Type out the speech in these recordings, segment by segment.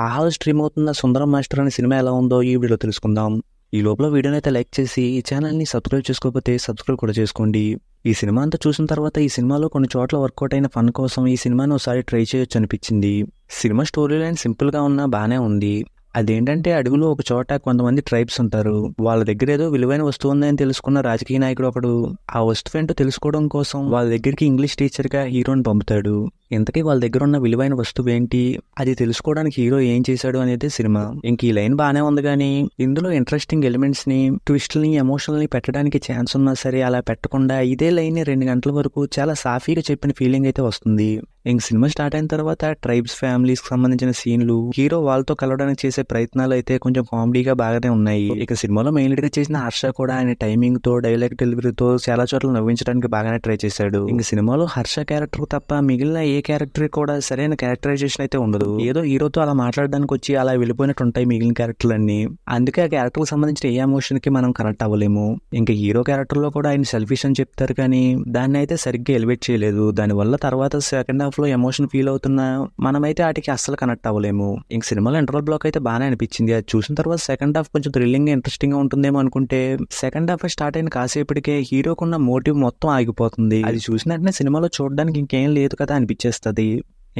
ఆహాలో స్ట్రీమ్ అవుతున్న 'సుందరం మాస్టర్' అనే సినిమా ఎలా ఉందో ఈ వీడియోలో తెలుసుకుందాం. ఈ లోపల వీడియోని అయితే లైక్ చేసి ఈ ఛానల్ని సబ్స్క్రైబ్ చేసుకోకపోతే సబ్స్క్రైబ్ కూడా చేసుకోండి. ఈ సినిమా అంతా చూసిన తర్వాత ఈ సినిమాలో కొన్ని చోట్ల వర్కౌట్ అయిన ఫన్ కోసం ఈ సినిమాని ఒకసారి ట్రై చేయొచ్చు అనిపించింది. సినిమా స్టోరీ లైన్ సింపుల్గా ఉన్నా బాగానే ఉంది. అదేంటంటే అడవిలో ఒక చోట కొంతమంది ట్రైబ్స్ ఉంటారు. వాళ్ళ దగ్గర ఏదో విలువైన వస్తువు ఉందని తెలుసుకున్న రాజకీయ నాయకుడు ఒకడు ఆ వస్తువు ఏంటో తెలుసుకోవడం కోసం వాళ్ళ దగ్గరికి ఇంగ్లీష్ టీచర్గా హీరోని పంపుతాడు. ఇంతకీ వాళ్ళ దగ్గర ఉన్న విలువైన వస్తువు ఏంటి, అది తెలుసుకోవడానికి హీరో ఏం చేశాడు అనేది సినిమా. ఇంక ఈ లైన్ బాగానే ఉంది కానీ ఇందులో ఇంట్రెస్టింగ్ ఎలిమెంట్స్ ని, ట్విస్ట్ని, ఎమోషనల్ ని పెట్టడానికి ఛాన్స్ ఉన్నా సరే అలా పెట్టకుండా ఇదే లైన్ 2 గంటల వరకు చాలా సాఫీగా చెప్పిన ఫీలింగ్ అయితే వస్తుంది. ఇంక సినిమా స్టార్ట్ అయిన తర్వాత ట్రైబ్స్ ఫ్యామిలీస్ కి సంబంధించిన సీన్లు, హీరో వాళ్ళతో కలవడానికి చేసే ప్రయత్నాలు అయితే కొంచెం కామెడీగా బాగానే ఉన్నాయి. ఇక సినిమాలో మెయిన్ లీడ్ గా చేసిన హర్ష కూడా ఆయన టైమింగ్ తో, డైలాగ్ డెలివరీతో చాలా చోట్ల నవ్వించడానికి బాగానే ట్రై చేశాడు. ఇంక సినిమాలో హర్ష క్యారెక్టర్ తప్ప మిగిలిన ఏ క్యారెక్టర్ కూడా సరైన క్యారెక్టరైజేషన్ అయితే ఉండదు. ఏదో హీరోతో అలా మాట్లాడడానికి వచ్చి అలా వెళ్ళిపోయినట్టు ఉంటాయి మిగిలిన క్యారెక్టర్లన్నీ. అందుకే ఆ క్యారెక్టర్ కి సంబంధించిన ఏ ఎమోషన్ కి మనం కనెక్ట్ అవ్వలేము. ఇంకా హీరో క్యారెక్టర్ లో కూడా ఆయన సెల్ఫిష్ అని చెప్తారు కానీ దాన్ని అయితే సరిగ్గా ఎలివేట్ చేయలేదు. దానివల్ల తర్వాత సెకండ్ హాఫ్ లో ఎమోషన్ ఫీల్ అవుతున్నా మనమైతే వాటికి అస్సలు కనెక్ట్ అవ్వలేము. ఇంక సినిమాలో ఇంటర్వల్ బ్లాక్ అయితే బాగానే అనిపించింది. అది చూసిన తర్వాత సెకండ్ హాఫ్ కొంచెం థ్రిల్లింగ్ ఇంట్రెస్టింగ్ గా ఉంటుందేమో అనుకుంటే సెకండ్ హాఫ్ స్టార్ట్ అయిన కాసేపటికే హీరోకున్న మోటివ్ మొత్తం ఆగిపోతుంది. అది చూసిన వెంటనే సినిమాలో చూడడానికి ఇంకేం లేదు కదా అనిపించేస్తుంది.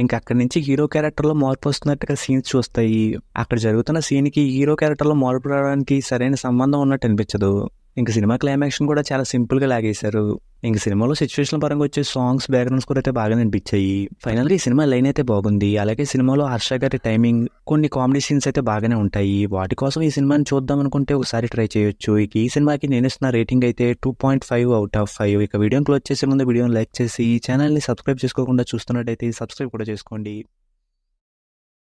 ఇంకా అక్కడి నుంచి హీరో క్యారెక్టర్ లో మార్పు వస్తున్నట్టుగా సీన్స్ చూస్తాయి. అక్కడ జరుగుతున్న సీన్ కి హీరో క్యారెక్టర్ లో మార్పు రావడానికి సరైన సంబంధం ఉన్నట్టు అనిపించదు. ఇంక సినిమా క్లైమాక్స్ కూడా చాలా సింపుల్ గా లాగేశారు. ఇంక సినిమాలో సిచ్యువేషన్ పరంగా వచ్చే సాంగ్స్, బ్యాక్గ్రౌండ్స్ కూడా అయితే బాగానే అనిపించాయి. ఫైనల్ గా ఈ సినిమా లైన్ అయితే బాగుంది. అలాగే సినిమాలో హర్ష గారి టైమింగ్, కొన్ని కామెడీ సీన్స్ అయితే బాగానే ఉంటాయి. వాటి కోసం ఈ సినిమాని చూద్దాం అనుకుంటే ఒకసారి ట్రై చేయొచ్చు. ఇక ఈ సినిమాకి నేను ఇస్తున్న రేటింగ్ అయితే 2.5/5. ఇక వీడియోని క్లోజ్ చేసే ముందు వీడియోని లైక్ చేసి ఈ ఛానల్ని సబ్స్క్రైబ్ చేసుకోకుండా చూస్తున్నట్టయితే సబ్స్క్రైబ్ కూడా చేసుకోండి.